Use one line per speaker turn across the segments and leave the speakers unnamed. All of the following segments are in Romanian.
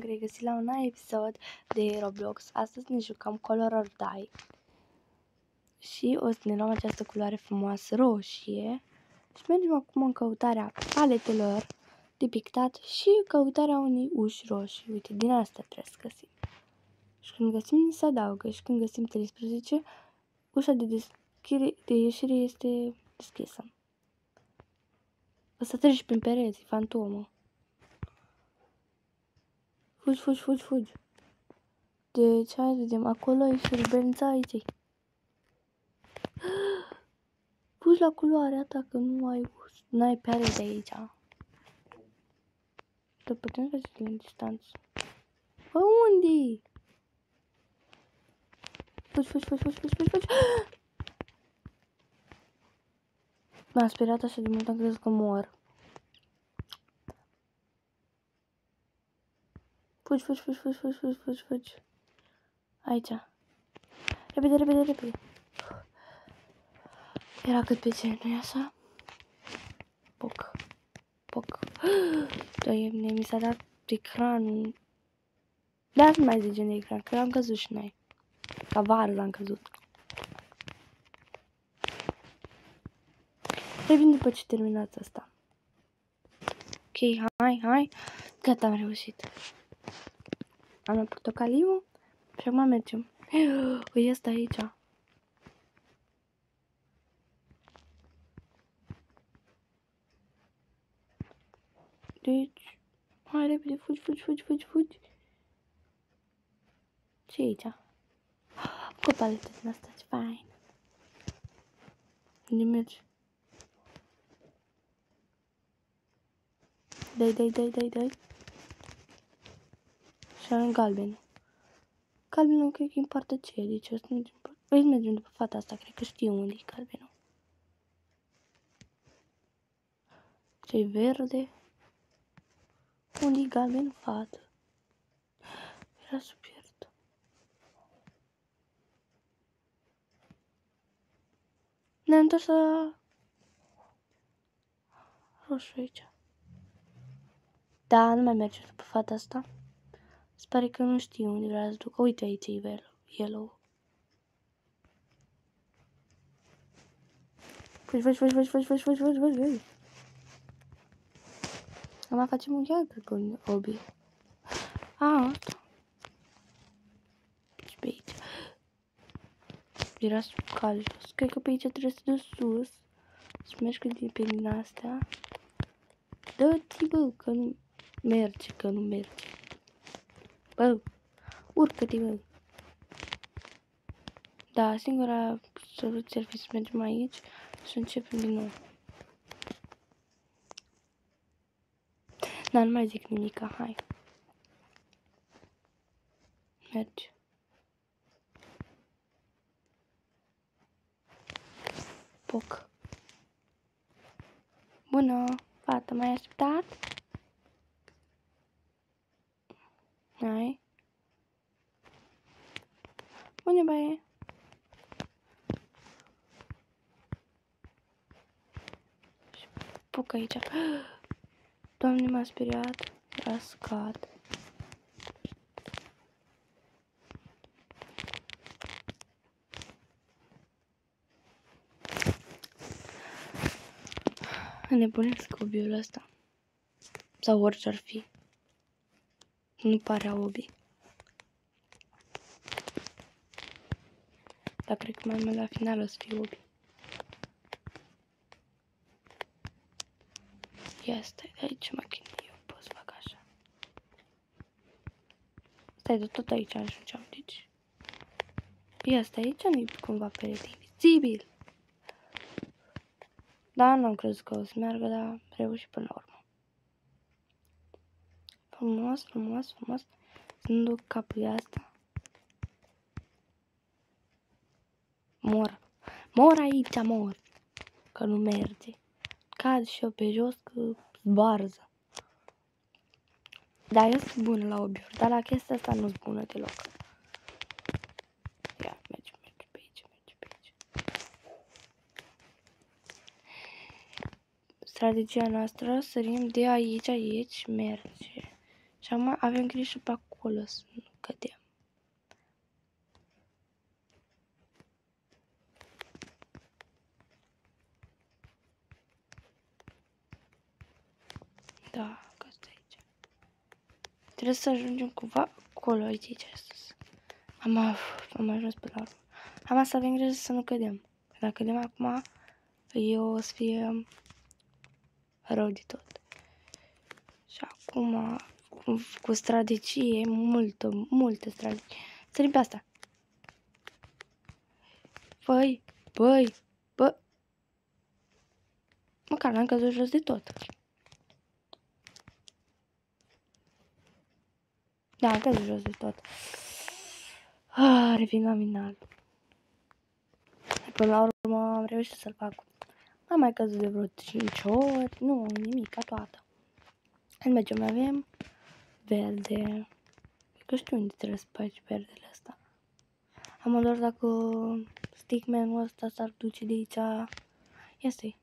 regăsit la un nou episod de Roblox. Astăzi ne jucăm Color or Die și o să ne luăm această culoare frumoasă roșie și mergem acum în căutarea paletelor de pictat și căutarea unei uși roșii. Uite, din asta trebuie să găsim. Și când găsim, ni se adaugă și când găsim 13, ușa de ieșire este deschisă. O să treci prin pereți, fantomă. Fugi, fugi, fugi, fugi. Deci, hai să vedem. Acolo e șurubelnița aici. Fugi la culoarea ta, că nu ai pe de aici. Dar putem să facem în distanță. Bă, unde? Fugi, fugi, fugi, fugi, fugi, fugi, fugi. M-a speriat așa de mult, am crezut că mor. Fugi, fugi, fugi, fugi, fugi, fugi, fugi, fugi. Aici. Repede, repede, repede. Era cât pe ce, nu-i așa? Poc. Poc. Doamne, mi s-a dat ecranul. Dar nu mai zice de ecran, că am căzut și noi. Ca varză am căzut. Revin după ce terminați asta. Ok, hai. Gata, am reușit. Am luat portocaliu și acum mergem. Uite, asta aici. Deci, hai repede, fugi. Ce e aici? Cu paleta din asta, ce fain. Unde mergi? Dai. Și am galben. Galbenul cred că e în partea aceea, deci o să mergem după fata asta, cred că știu unde e galbenul. Ce-i verde? Unde e galbenul, fată? Era să pierd. Ne-am întors la roșu aici. Da, nu mai merge după fata asta. Se pare că nu știu unde vrea să ducă. Uite, aici e yellow. Fugi. Acum facem un iartă cu obi. Asta. Și pe aici. Era cal jos. Cred că pe aici trebuie să duci sus. Să mergi pe din astea. Dă-ți, bă, că nu merge. Bă, urcă-te, bă. Da, singura soluție ar fi să mergem aici și începem din nou. Da, nu mai zic nimica, hai. Mergi. Poc. Bună, fată, m-ai așteptat? Hai. Unde băie? Și poc aici. Doamne, m-a speriat. Era scad. Nebunesc obiul ăsta. Sau orice ar fi. Nu pare obi. Dar cred că mai mult la final o să fie obi. Ia stai de aici, machinie. Eu pot să fac așa. Stai de tot aici ajungeam, deci. Ia stai aici, nu-i cumva perete invizibil. Da, nu am crezut că o să meargă, dar reuși până la urmă. Frumos. Să nu duc capul de asta. Mor aici, că nu merge. Cad și eu pe jos că varză. Da, eu sunt bună la obiuri, dar la chestia asta nu sunt bună deloc. Ia, merge pe aici. Strategia noastră, sărim de aici, merge. Și Și acum avem grijă pe acolo să nu cădem. Da, că stai aici. Trebuie să ajungem cumva acolo, uite aici sus. Am ajuns până la urmă. Am să avem grijă să nu cădem. Dacă cădem acum, eu o să fie rău de tot. Și acum, cu strategie, multă strategie. Sărim pe asta. Băi, bă. Măcar n-am căzut jos de tot. Da, am căzut jos de tot. Revin la final. Până la urmă am reușit să-l fac. Am mai căzut de vreo 5 ori. Nu, nimic, ca toată. Mergem, avem verde. Că știu unde trebuie să faci verdele ăsta. Am doar dacă stickman-ul ăsta s-ar duce de aici. Ia stai.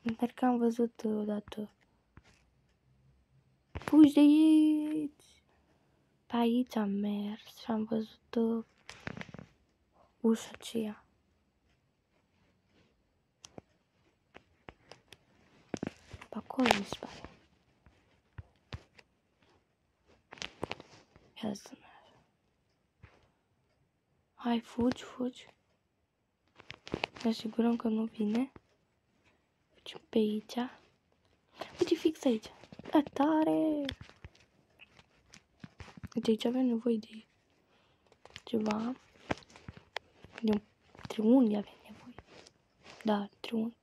Dar că am văzut odată. Fugi de aici. Pe aici am mers și am văzut ușa aceea. Pe acolo mi se pare. Ia să merg. Hai, fugi. Ne asigurăm că nu vine. Fugi pe aici. Uite, fix aici. Tare! Uite, aici avem nevoie de ceva. De un triunghi avem nevoie. Da, triunghi.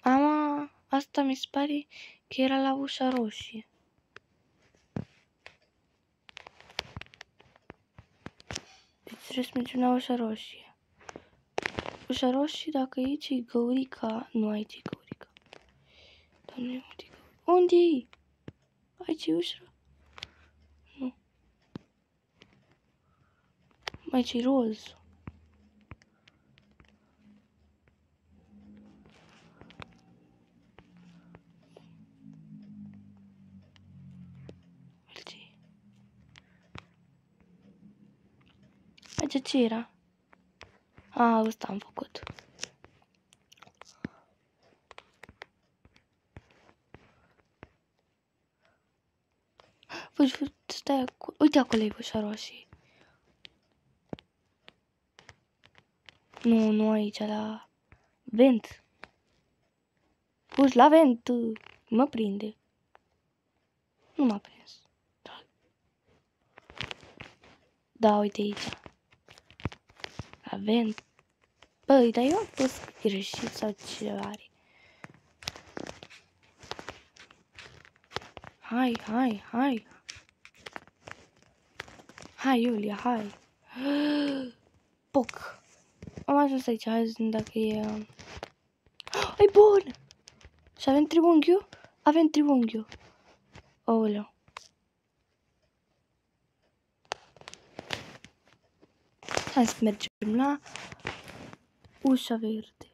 Mama, asta mi se pare că era la ușa roșie. Deci trebuie să mergem la ușa roșie. Ușa roșie, dacă aici e găurica... Nu, aici e găurica. Doamne, unde e găurica? Unde e? Aici e ușa. Nu. Aici e roz. Aici ce era? Ăsta am făcut. Fugi, stai acolo. Uite, acolo e ușa roșie. Nu aici, la vent. Fugi la vent. Mă prinde. Nu m-a prins. Da, uite aici. La vent. Băi, dar eu am pus greșit sau ce are. Hai. Hai, Iulia, hai. Poc. Am ajuns aici, hai să vedem dacă e... E bun! Și avem triunghiul? Avem triunghiul. Aoleu. Hai să mergem la ușa verde.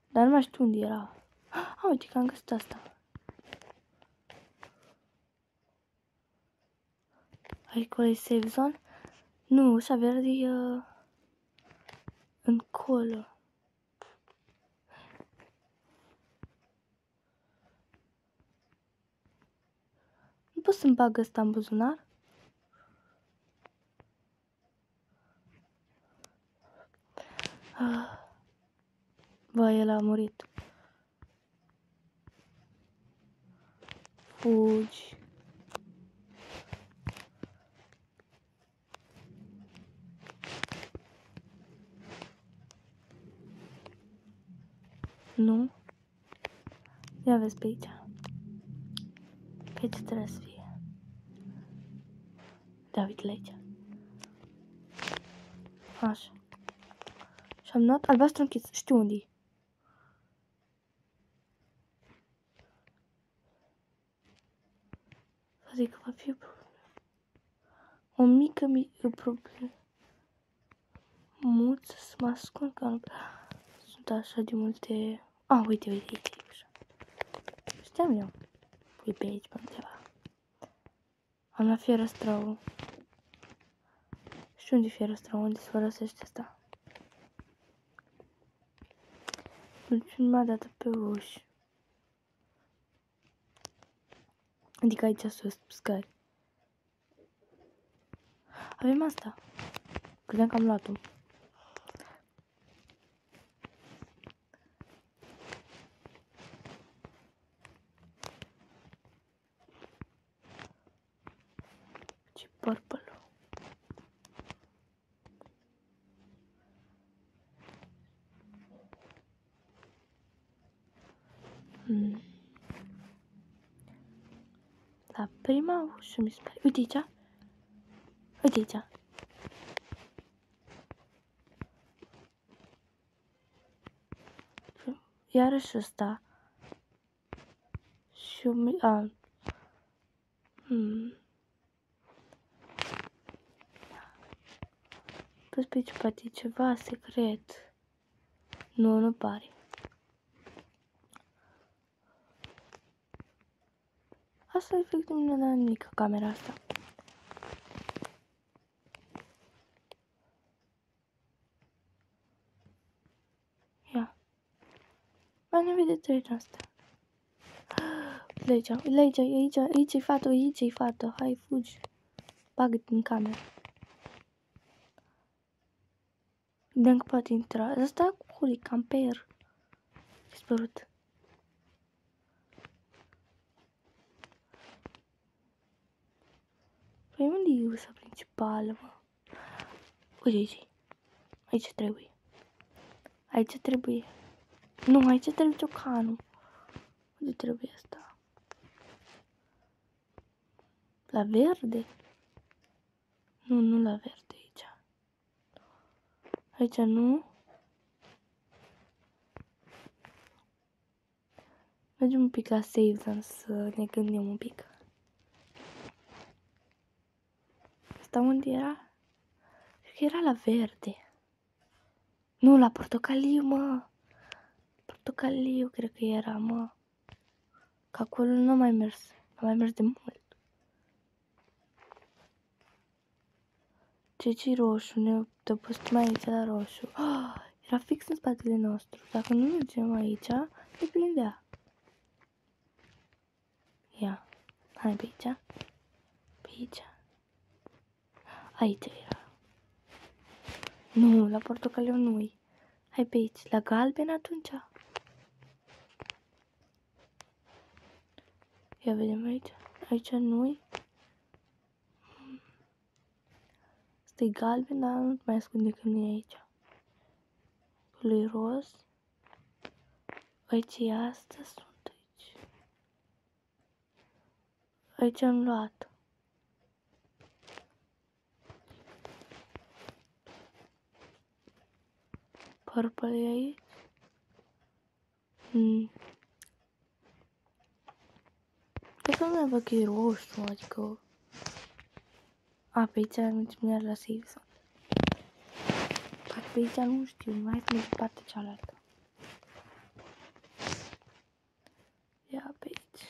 Dar nu mai știu unde era. Uite că am găsit asta. Acolo e safe zone. Nu, ușa verde e încolo. Nu pot să-mi bag ăsta în buzunar? Bă, el a murit. Fugi. Nu. Ia vezi pe aici. Pe aici trebuie să fie. Da, uite-l aici. Așa. Și am luat albastru închis. Știu unde-i. Zic că va fi o mică problemă. Muță să mă ascund că nu... văzut așa de multe... Ah, uite, ușa. Știam eu. Pui pe aici, pe undeva. Am la fierăstrău. Și unde e fierăstrău? Unde se folosește asta? Deci nu m-a dat pe uși. Adică aici sus, scări. Avem asta. Credeam că am luat-o. Ce purple. La prima ușă mi se pare. Uite aici. Uite aici. Iarăși ăsta. Și eu... Păi pe aici poate e ceva secret. Nu pare. Asta efectiv nu ne-a dat nimic camera asta. Ia. Mai nu vede trecerea asta. Aici e fată, hai fugi. Bagă-te în cameră. Vedem că poate intra. Asta cu Holy Camper. Ce spărut. Păi unde e ușa principală, mă? Uite aici. Aici trebuie. Aici trebuie. Nu, aici trebuie ciocanul. Unde trebuie asta? La verde? Nu la verde aici. Aici nu. Mergem un pic la save zone să ne gândim un pic. Asta unde era? Cred că era la verde. Nu, la portocaliu, mă. Portocaliu cred că era, mă. Că acolo nu am mai mers. Am mai mers de mult. Ce-i roșu? Ne dăpăstăm aici la roșu. Oh, era fix în spatele nostru. Dacă nu mergem aici, ne prindea. Ia. Hai pe aici. Pe aici. Aici era. Nu, la portocaliu nu-i. Hai pe aici. La galben atunci. Ia vedem aici. Aici nu-i. Asta e galben, dar nu mai ascunde că nu e aici. Lui roz. Aici e asta, sunt aici. Aici am luat. Purple e aici. Cred că nu mai văd că e roșu, adică... A, pe aici mergem iar la save zone. Pe aici nu știu, mai să merg pe partea cealaltă. Ia pe aici.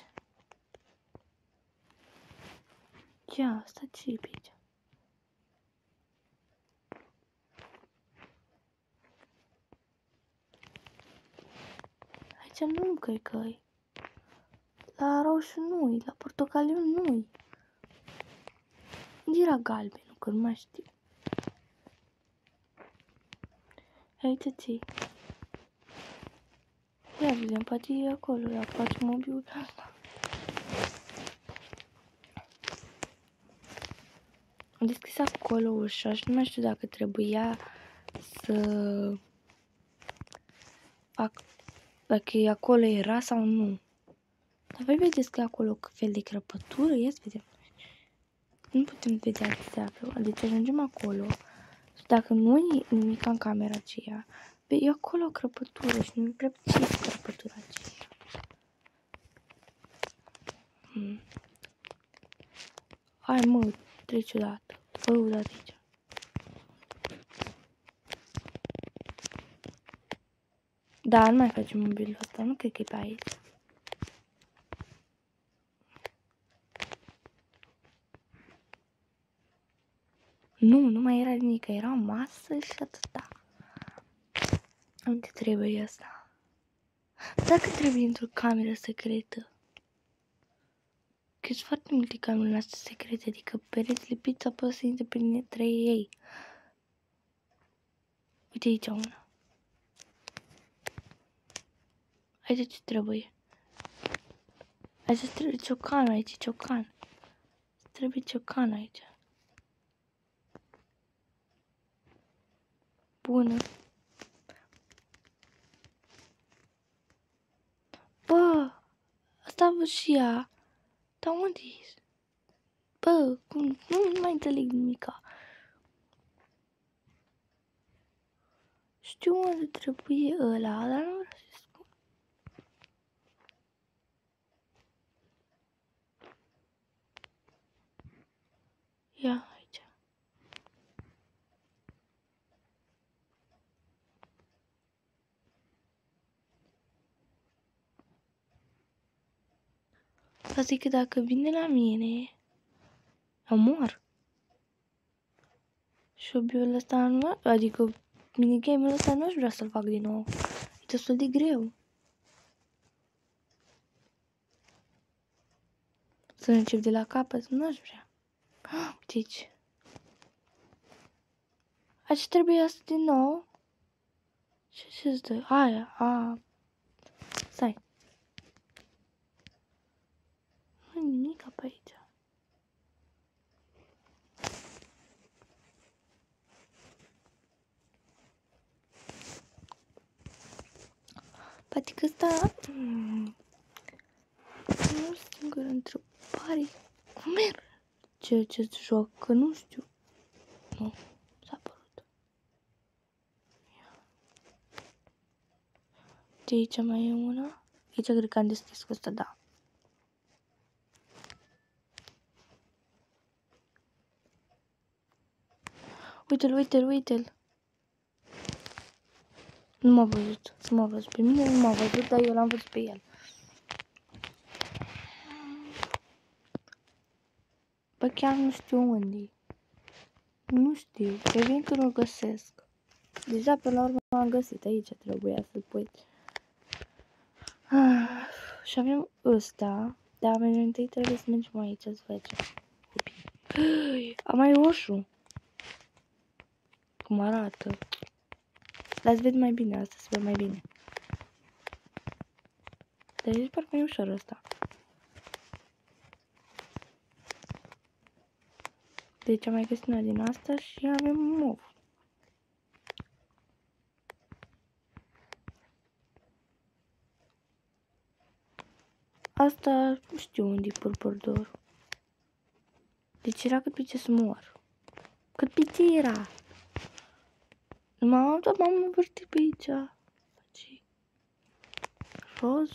Ia, asta ce e pe aici? Aici nu cred că-i. La roșu nu-i, la portocaliu nu-i. Unde era galbenul, că nu mai știu. Aici ce? Ia vedem, poate e acolo, la poate mobilul ăsta. Am deschis acolo ușa și nu mai știu dacă trebuia să fac, dacă acolo era sau nu. Dar voi vedeți că acolo fel de crăpătură, ia să vedem. Nu putem vedea exact, deci ajungem acolo. Și dacă nu e nimic în camera aceea, e acolo o crăpătură și nu cred ce e crăpătura aceea. Hai mă, treci odată. Fă odată aici. Da, nu mai facem mobilul ăsta, nu cred că e pe aici. Nu mai era nimic, era o masă și atâta. Unde trebuie asta? Dacă trebuie într-o cameră secretă. Că sunt foarte multe camere astea secrete, adică pereți lipiți apoi să intre printre ei. Uite aici una. Aici ce trebuie? Aici trebuie ciocan, aici ciocan. Trebuie ciocan aici. Bună. Bă, asta a fost și ea. Dar unde e? Bă, cum? Nu mai înțeleg nimica. Știu unde trebuie ăla, dar nu vreau să spun. Ia aici. Dar zic că dacă vine la mine, mor. Și obiul ăsta nu, adică minigame-ul ăsta nu aș vrea să-l fac din nou. E destul de greu. Să încep de la capăt, nu aș vrea. Uite aici. Aici trebuie asta din nou. Ce-ți dă? Aia, stai. Nu-i nimic pe aici. Poate că ăsta... Nu singură întrebare. Cum era? Ce joc? Că nu știu. Nu, s-a părut. De aici mai e una. Aici cred că am deschis cu ăsta, da. Uite-l. Nu m-a văzut pe mine, nu m-a văzut, dar eu l-am văzut pe el. Bă, chiar nu știu unde. Nu știu, revin când o găsesc. Deja pe la urmă am găsit, aici trebuia să-l pui. Și avem ăsta, dar mai întâi trebuie să mergem aici, să facem. Am mai roșu. Cum arată. Dar îți vede mai bine, asta se vede mai bine. Dar e parcă e ușor ăsta. Deci am mai găsit una din asta și avem mov. Asta nu știu unde e purpurdorul. Deci era cât pe ce să mor. Cât pe ce era. M-am învârtit pe aici. Ce? Roz?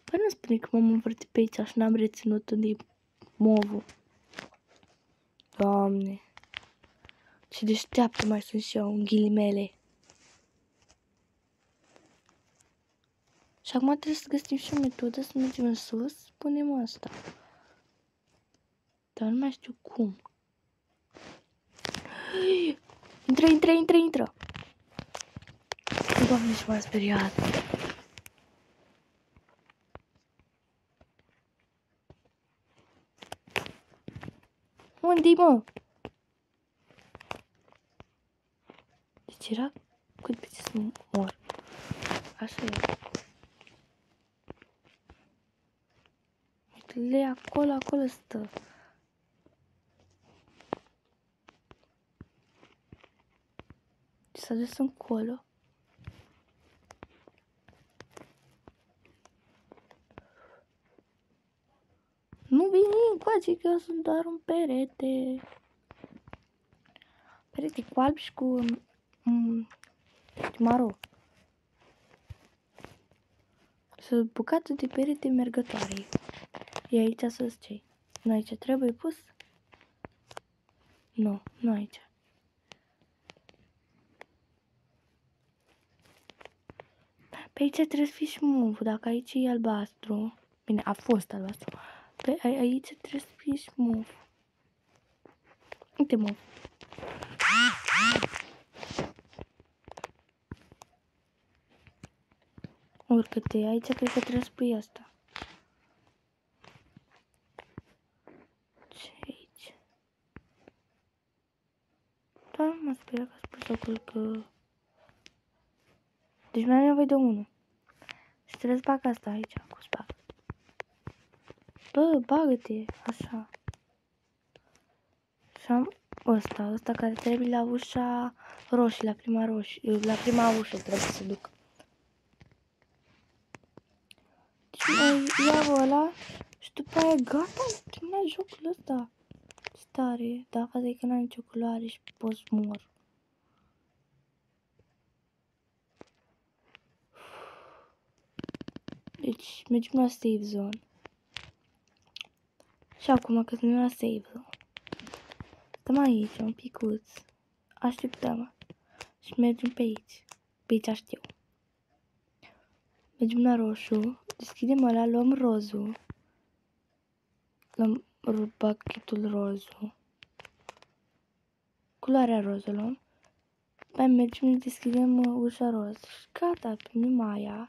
Păi nu spune că m-am învârtit pe aici și n-am reținut unde e movul. Doamne. Ce deșteaptă mai sunt și eu, în ghilimele. Și acum trebuie să găsim și o metodă să mergem în sus, punem asta. Dar nu mai știu cum. Intră! Doamne, ce m-a speriat. Unde-i, mă? Deci era cât pe ce să mor. Așa e. Uite-le acolo stă. S-a dus încolo. Nu vine încoace că eu sunt doar un perete. Perete cu alb și cu maro. Sunt bucată de perete mergătoare. E aici sus ce? Nu aici trebuie pus? Nu, nu aici. Pe aici trebuie să fie și move, dacă aici e albastru. Bine, a fost albastru. Pe aici trebuie să fie și move. Uite move. Urcă-te, aici cred că trebuie să pui asta. Ce aici? Da, mă speria că a spus acolo că... Deci mai am nevoie de unul. Și trebuie să bag asta aici, cu spag. Bă, bagă-te, așa. Și am ăsta care trebuie la ușa roșie, la prima ușă trebuie să duc. Deci mai iau ăla și după aia gata, terminat jocul ăsta. Ce tare, dar faza e că n-am nicio culoare și pot să mor. Deci mergem la save zone. Și acum că suntem la save zone. Stăm aici un picuț. Așteptăm. Și mergem pe aici. Pe aici știu. Mergem la roșu. Deschidem ăla, luăm rozul. Luăm pachetul rozul. Culoarea roză luăm. Mai mergem, deschidem ușa roz. Și gata, primim aia.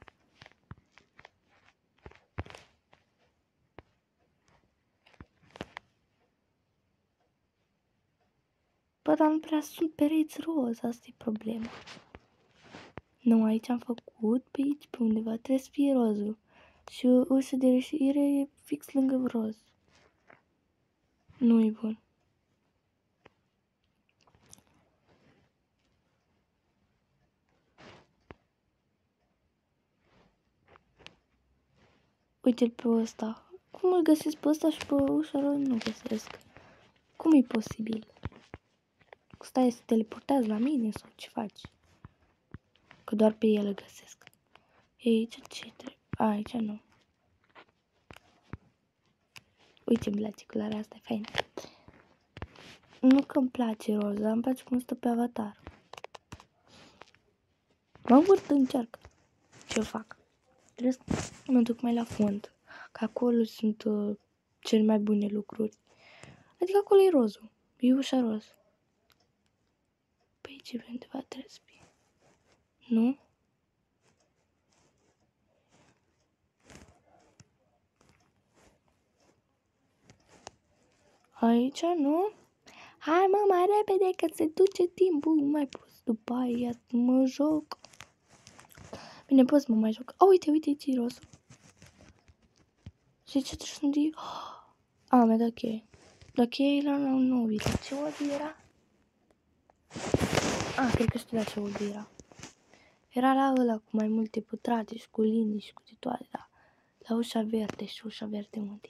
Bă, dar nu prea sunt pereți roz, asta e problema. Nu, aici am făcut, pe aici, pe undeva, trebuie să fie rozul. Și ușa de ieșire e fix lângă roz. Nu e bun. Uite-l pe ăsta. Cum îl găsesc pe ăsta și pe ușa roz nu găsesc? Cum e posibil? Stai să teleportează la mine sau ce faci? Că doar pe el îl găsesc. E aici ce trebuie? Aici nu. Uite-mi place culoarea asta, e faină. Nu că îmi place roz, dar îmi place cum stă pe avatar. Mă învârt, încerc. Ce fac? Trebuie să mă duc mai la fund. Că acolo sunt cele mai bune lucruri. Adică acolo e rozul. E ușa roz. Pe aici undeva trebuie să fie. Nu? Aici nu? Hai mă, mai repede că se duce timpul. Nu mai pot după aia să mă joc. Bine, pot să mă mai joc. Oh, uite, ce rozul. Și ce trebuie să-mi dic? Mi-a dat cheie. Da cheie la un nou video. Ce orbi era? Cred că știu la ce orbi era. Era la ăla cu mai multe pătrate și cu linii și cu toate, da. La ușa verde și ușa verde unde?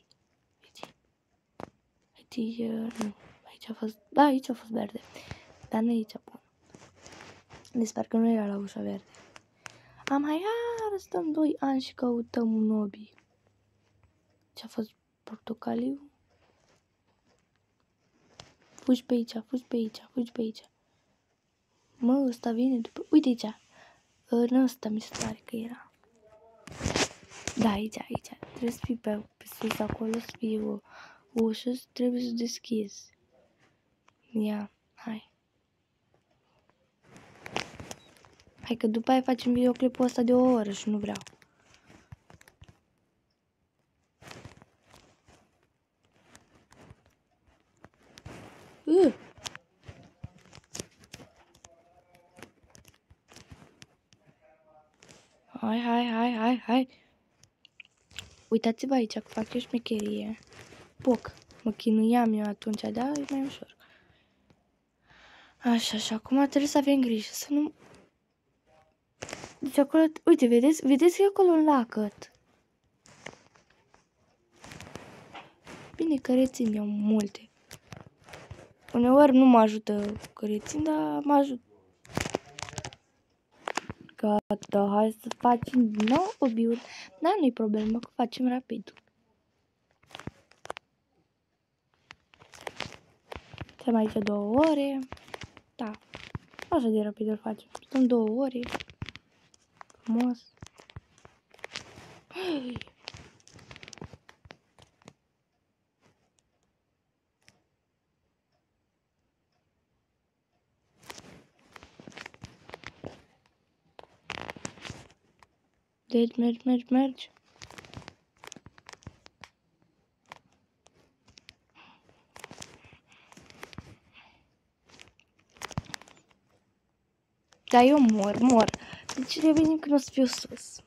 Aici, nu. Aici a fost, da, aici a fost verde. Dar nu aici bun. Deci sper că nu era la ușa verde. Mai stăm 2 ani și căutăm un obi. Ce a fost portocaliu? Fugi pe aici, fugi pe aici, fugi pe aici. Mă, ăsta vine după... Uite aici. Nu ăsta mi se pare că era. Da, aici. Trebuie să fii pe sus acolo, să fie o ușă și trebuie să deschizi. Ia, hai. Hai că după aia facem videoclipul ăsta de 1 oră și nu vreau. Hai. Uitați-vă aici că fac eu șmecherie. Poc. Mă chinuiam eu atunci, dar e mai ușor. Așa, și acum trebuie să avem grijă să nu... Deci acolo... Uite, vedeți că e acolo un lacăt. Bine că rețin eu multe. Uneori nu mă ajută că rețin, dar mă ajută. Gata, hai să facem din nou obiul. Dar nu-i problemă, că facem rapid. Stăm aici 2 ore. Da, așa de rapid îl facem. Stăm 2 ore. Frumos. Deci mergi. Dar eu mor. Deci revenim când o să fiu sus.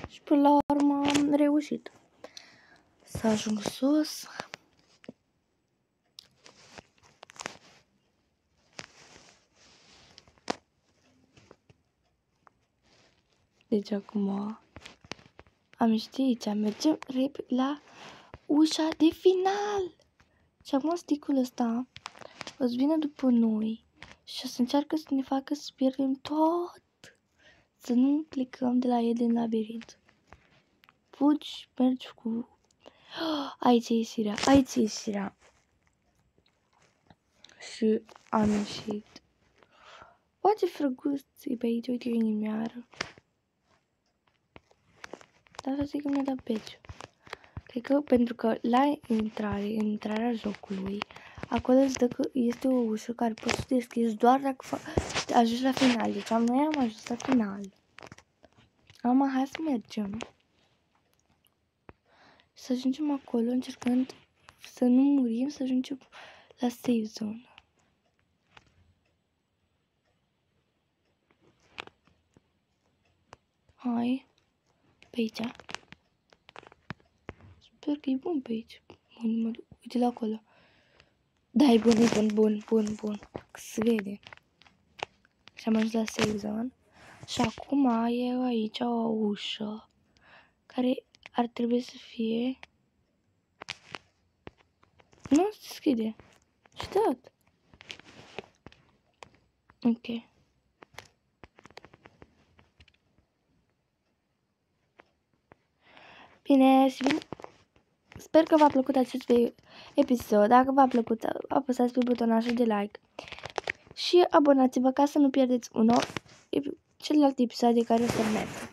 Și până la urmă am reușit să ajung sus. Deci acum am știut, mergem repede la ușa de final. Și acum sticul ăsta o să vină după noi și o să încearcă să ne facă să pierdem tot. Să nu plecăm de la el în labirint. Fugi, mergi cu... Aici e ieșirea. Și am ieșit. Poate frăguții pe aici, uite inimioară. Dar să zic că mi-a dat beci. Cred că pentru că la intrarea jocului, acolo îți dă că este o ușă care poți să deschizi doar dacă ajungi la final. Deci noi am ajuns la final. Acum hai să mergem. Să ajungem acolo încercând să nu murim, să ajungem la save zone. Hai. Pe aici. Sper că e bun pe aici. Bun, uite la acolo. Da, e bun. Că se vede. Și am ajuns la save zone. Și acum e aici o ușă care ar trebui să fie... Nu se deschide. Și tot. Ok. Bine, sper că v-a plăcut acest episod. Dacă v-a plăcut, apăsați pe butonul de like. Și abonați-vă ca să nu pierdeți celelalte episoade care o să urmează.